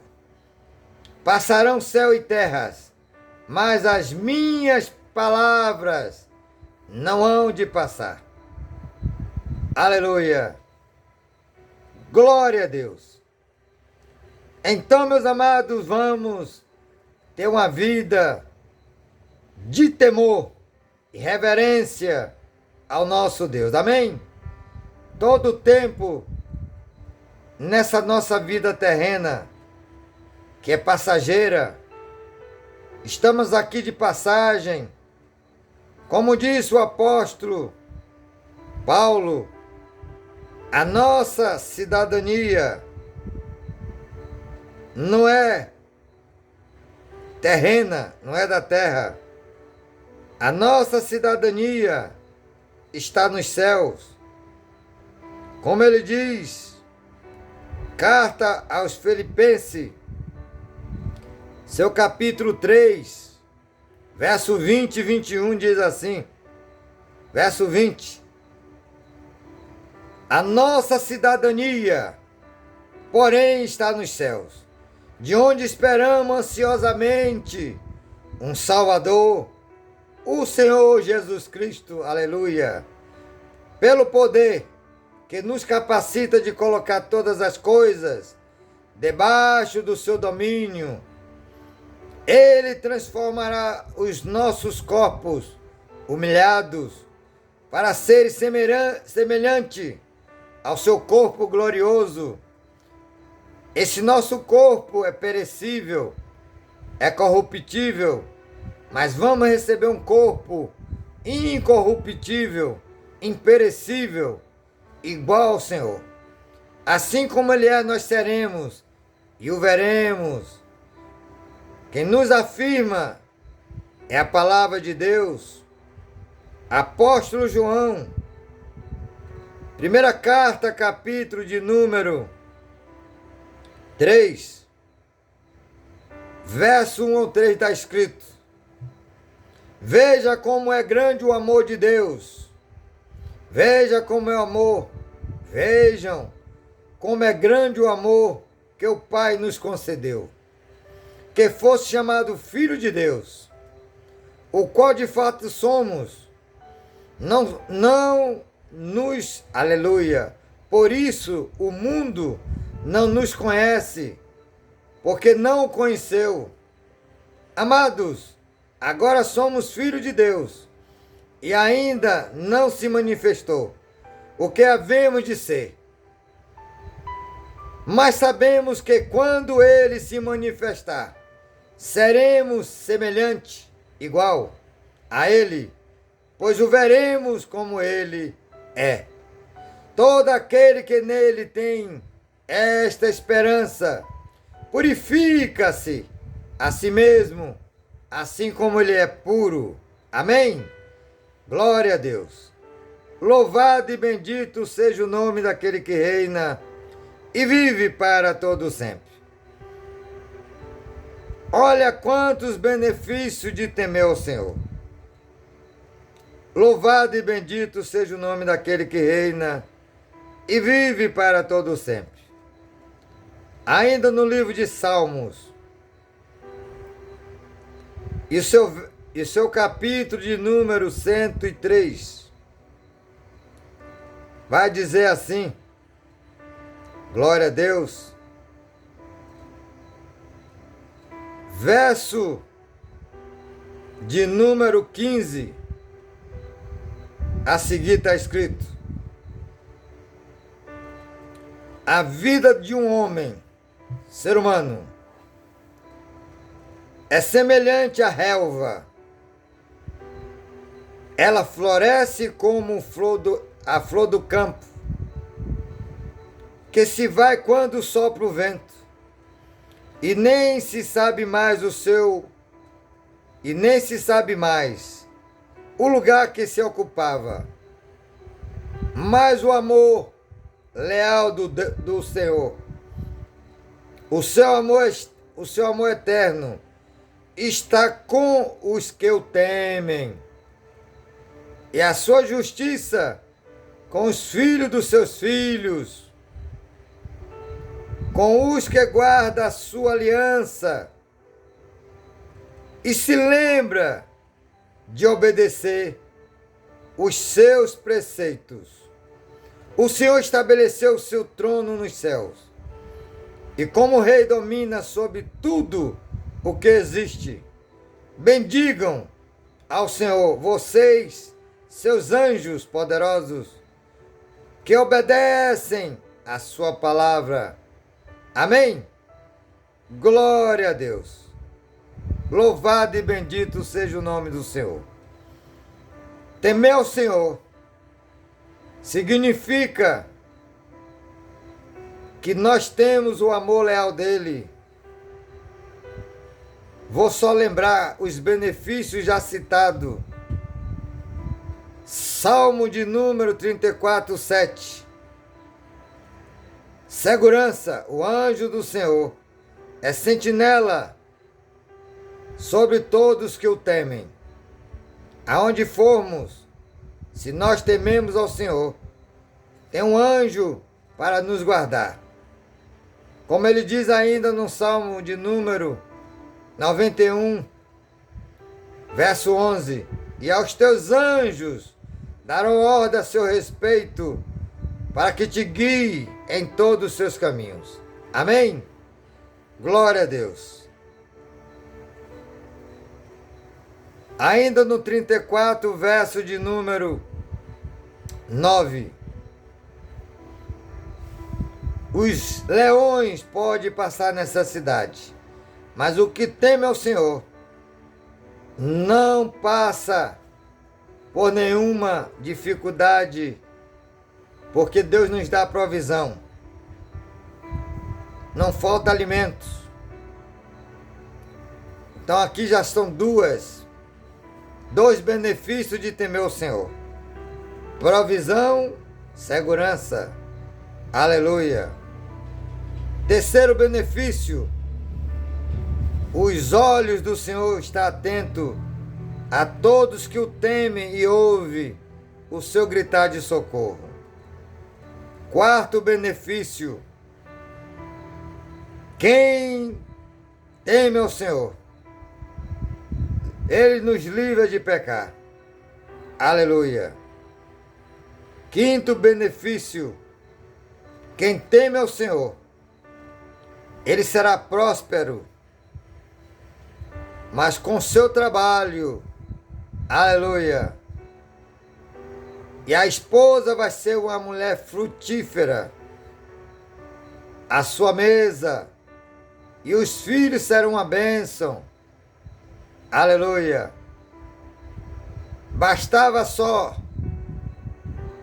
Passarão céu e terras, mas as minhas palavras não hão de passar. Aleluia! Glória a Deus! Então, meus amados, vamos ter uma vida de temor e reverência ao nosso Deus. Amém? Todo o tempo, nessa nossa vida terrena, que é passageira, estamos aqui de passagem. Como disse o apóstolo Paulo, a nossa cidadania não é terrena, não é da terra. A nossa cidadania está nos céus. Como ele diz, carta aos Filipenses, seu capítulo 3, verso 20 e 21 diz assim, verso 20, a nossa cidadania, porém, está nos céus, de onde esperamos ansiosamente um Salvador, o Senhor Jesus Cristo, aleluia, pelo poder que nos capacita de colocar todas as coisas debaixo do seu domínio. Ele transformará os nossos corpos humilhados para serem semelhante ao seu corpo glorioso. Esse nosso corpo é perecível, é corruptível, mas vamos receber um corpo incorruptível, imperecível, igual ao Senhor. Assim como Ele é, nós seremos e o veremos. Quem nos afirma é a palavra de Deus. Apóstolo João, primeira carta, capítulo de número 3, verso 1 ou 3 está escrito: veja como é grande o amor de Deus. Veja como é o amor. Vejam como é grande o amor que o Pai nos concedeu, que fosse chamado Filho de Deus, o qual de fato somos. Não nos, aleluia, por isso o mundo não nos conhece, porque não o conheceu. Amados, agora somos filhos de Deus, e ainda não se manifestou o que havemos de ser. Mas sabemos que quando Ele se manifestar, seremos semelhante, igual a Ele, pois o veremos como Ele é. Todo aquele que nele tem esta esperança purifica-se a si mesmo, assim como Ele é puro. Amém? Glória a Deus. Louvado e bendito seja o nome daquele que reina e vive para todo sempre. Olha quantos benefícios de temer ao Senhor. Louvado e bendito seja o nome daquele que reina e vive para todo sempre. Ainda no livro de Salmos, e seu capítulo de número 103, vai dizer assim, glória a Deus, verso de número 15, a seguir está escrito: a vida de um homem, ser humano, é semelhante à relva. Ela floresce como a flor do campo, que se vai quando sopra o vento, e nem se sabe mais o lugar que se ocupava. Mas o amor leal do Senhor, o seu amor eterno, está com os que o temem, e a sua justiça com os filhos dos seus filhos, com os que guardam a sua aliança e se lembra de obedecer os seus preceitos. O Senhor estabeleceu o seu trono nos céus, e como rei domina sobre tudo o que existe. Bendigam ao Senhor, vocês, seus anjos poderosos, que obedecem a sua palavra. Amém? Glória a Deus. Louvado e bendito seja o nome do Senhor. Temer ao Senhor significa que nós temos o amor leal dele. Vou só lembrar os benefícios já citados. Salmo de número 34, 7. Segurança, o anjo do Senhor é sentinela sobre todos que o temem. Aonde formos, se nós tememos ao Senhor, tem um anjo para nos guardar. Como ele diz ainda no Salmo de número 91, verso 11: e aos teus anjos darão ordem a seu respeito, para que te guie em todos os seus caminhos. Amém? Glória a Deus. Ainda no 34, verso de número 9. Os leões podem passar necessidade, mas o que teme ao Senhor não passa por nenhuma dificuldade, porque Deus nos dá provisão. não falta alimentos. Então aqui já são dois benefícios de temer o Senhor: provisão, segurança. Aleluia. Terceiro benefício: os olhos do Senhor estão atentos a todos que o temem e ouvem o seu gritar de socorro. Quarto benefício: quem teme ao Senhor, Ele nos livra de pecar. Aleluia. Quinto benefício: quem teme ao Senhor, ele será próspero, mas com seu trabalho. Aleluia. E a esposa vai ser uma mulher frutífera. A sua mesa e os filhos serão uma bênção. Aleluia. Bastava só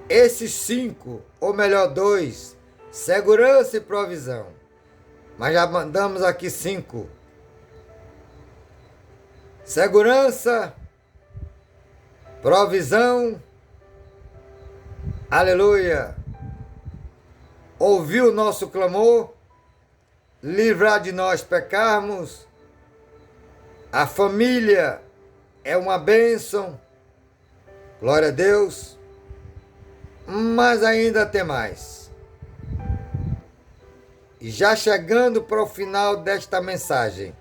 esses 5, ou melhor 2, segurança e provisão. Mas já mandamos aqui 5. Segurança, provisão, aleluia. Ouvir o nosso clamor, livrar de nós pecarmos. A família é uma bênção, glória a Deus. Mas ainda tem mais. E já chegando para o final desta mensagem,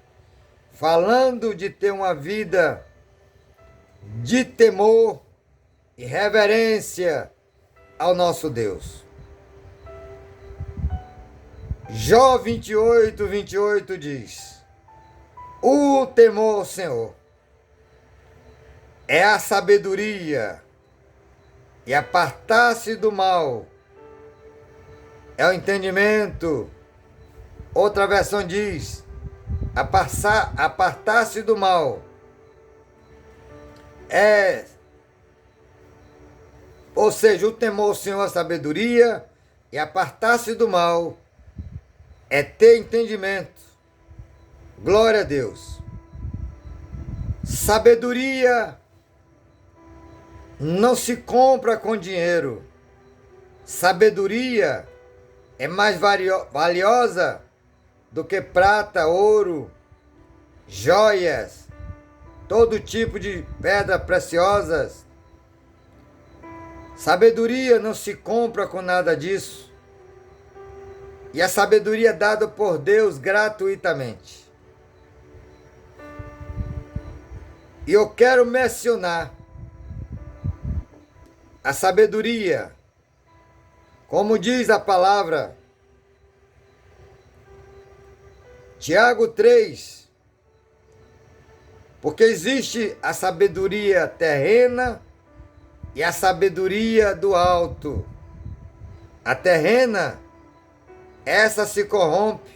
falando de ter uma vida de temor e reverência ao nosso Deus. Jó 28 diz: o temor ao Senhor é a sabedoria, e apartar-se do mal é o entendimento. Outra versão diz: apartar-se do mal ou seja, o temor ao Senhor é a sabedoria, e apartar-se do mal é ter entendimento. Glória a Deus. Sabedoria não se compra com dinheiro. Sabedoria é mais valiosa do que prata, ouro, joias, todo tipo de pedras preciosas. Sabedoria não se compra com nada disso. E a sabedoria é dada por Deus gratuitamente. E eu quero mencionar a sabedoria, como diz a palavra, Tiago 3, porque existe a sabedoria terrena e a sabedoria do alto. A terrena, essa se corrompe.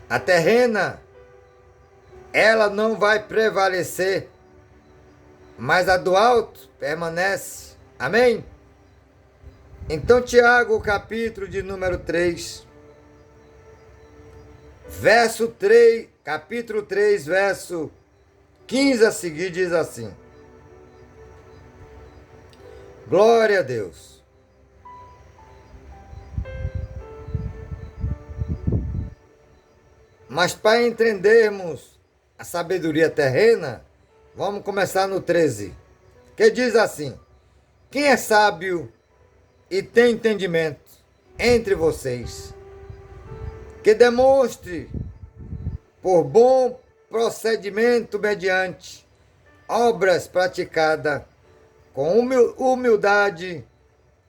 A terrena, ela não vai prevalecer, mas a do alto permanece. Amém? Então, Tiago, capítulo de número 3, verso 3, capítulo 3, verso 15 a seguir, diz assim: glória a Deus. Mas para entendermos a sabedoria terrena, vamos começar no 13, que diz assim: quem é sábio e tem entendimento entre vocês, que demonstre por bom procedimento mediante obras praticadas com humildade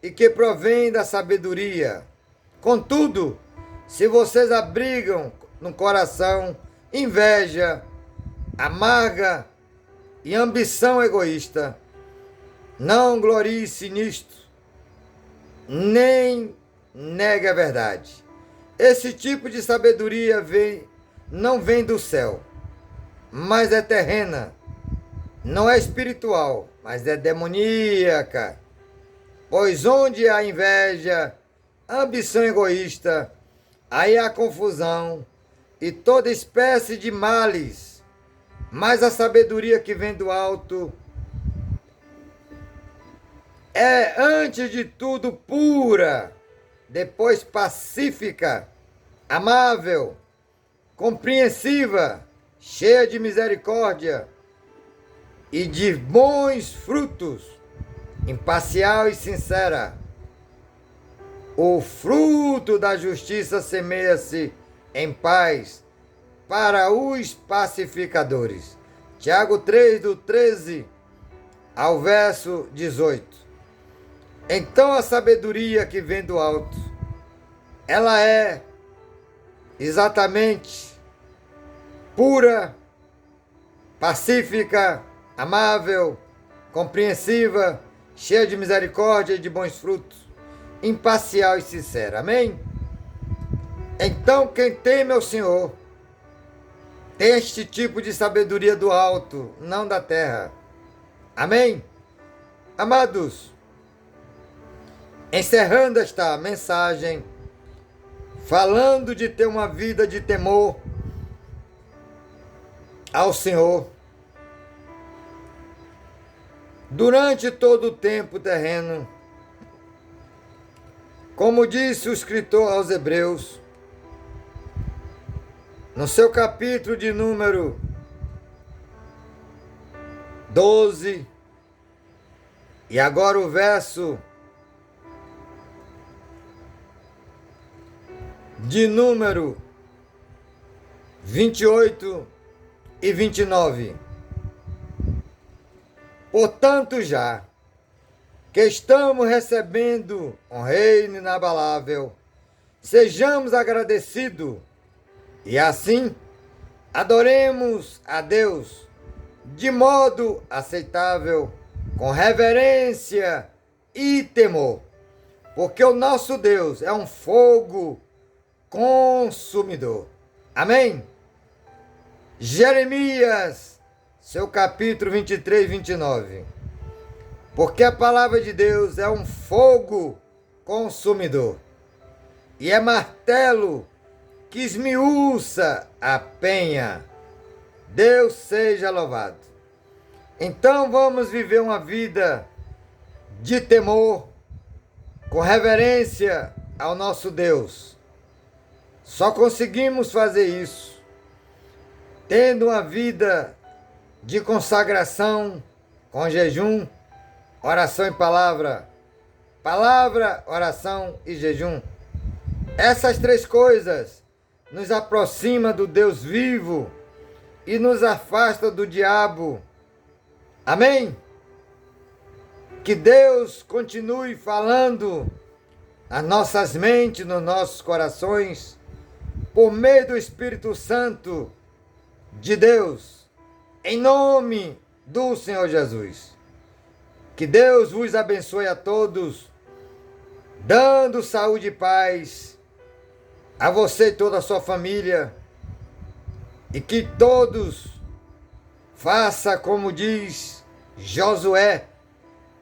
e que provém da sabedoria. Contudo, se vocês abrigam no coração inveja amarga e ambição egoísta, não glorie-se nisto, nem negue a verdade. Esse tipo de sabedoria não vem do céu, mas é terrena. Não é espiritual, mas é demoníaca. Pois onde há inveja, ambição egoísta, aí há confusão e toda espécie de males. Mas a sabedoria que vem do alto é, antes de tudo, pura, depois pacífica, amável, compreensiva, cheia de misericórdia e de bons frutos, imparcial e sincera. O fruto da justiça semeia-se em paz para os pacificadores. Tiago 3, do 13 ao verso 18. Então a sabedoria que vem do alto, ela é exatamente pura, pacífica, amável, compreensiva, cheia de misericórdia e de bons frutos, imparcial e sincera. Amém? Então quem teme ao Senhor tem este tipo de sabedoria do alto, não da terra. Amém? Amados, encerrando esta mensagem, falando de ter uma vida de temor ao Senhor, durante todo o tempo terreno, como disse o escritor aos Hebreus, no seu capítulo de número 12, e agora o verso de número 28 e 29. Portanto, já que estamos recebendo um reino inabalável, sejamos agradecidos e assim adoremos a Deus de modo aceitável, com reverência e temor, porque o nosso Deus é um fogo consumidor. Amém? Jeremias, seu capítulo 23, 29. Porque a palavra de Deus é um fogo consumidor e é martelo que esmiuça a penha. Deus seja louvado. Então vamos viver uma vida de temor, com reverência ao nosso Deus. Só conseguimos fazer isso tendo uma vida de consagração, com jejum, oração e palavra. Palavra, oração e jejum. Essas três coisas nos aproximam do Deus vivo e nos afasta do diabo. Amém? Que Deus continue falando nas nossas mentes, nos nossos corações, por meio do Espírito Santo de Deus, em nome do Senhor Jesus. Que Deus vos abençoe a todos, dando saúde e paz a você e toda a sua família, e que todos faça como diz Josué,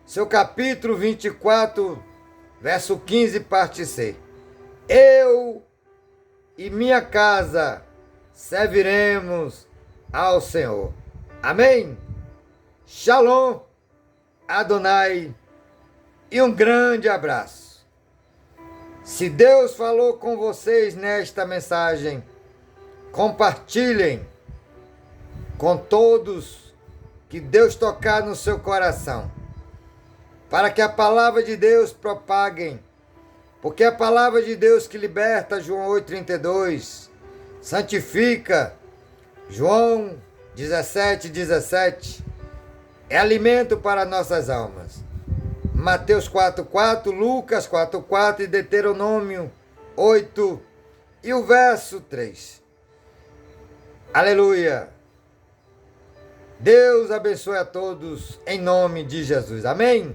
seu capítulo 24, verso 15, parte C. Eu e minha casa serviremos ao Senhor. Amém? Shalom, Adonai, e um grande abraço. Se Deus falou com vocês nesta mensagem, compartilhem com todos que Deus tocar no seu coração, para que a palavra de Deus propague, porque a palavra de Deus que liberta, João 8,32, santifica, João 17,17, é alimento para nossas almas. Mateus 4,4, Lucas 4,4 e Deuteronômio 8 e o verso 3. Aleluia! Deus abençoe a todos em nome de Jesus. Amém?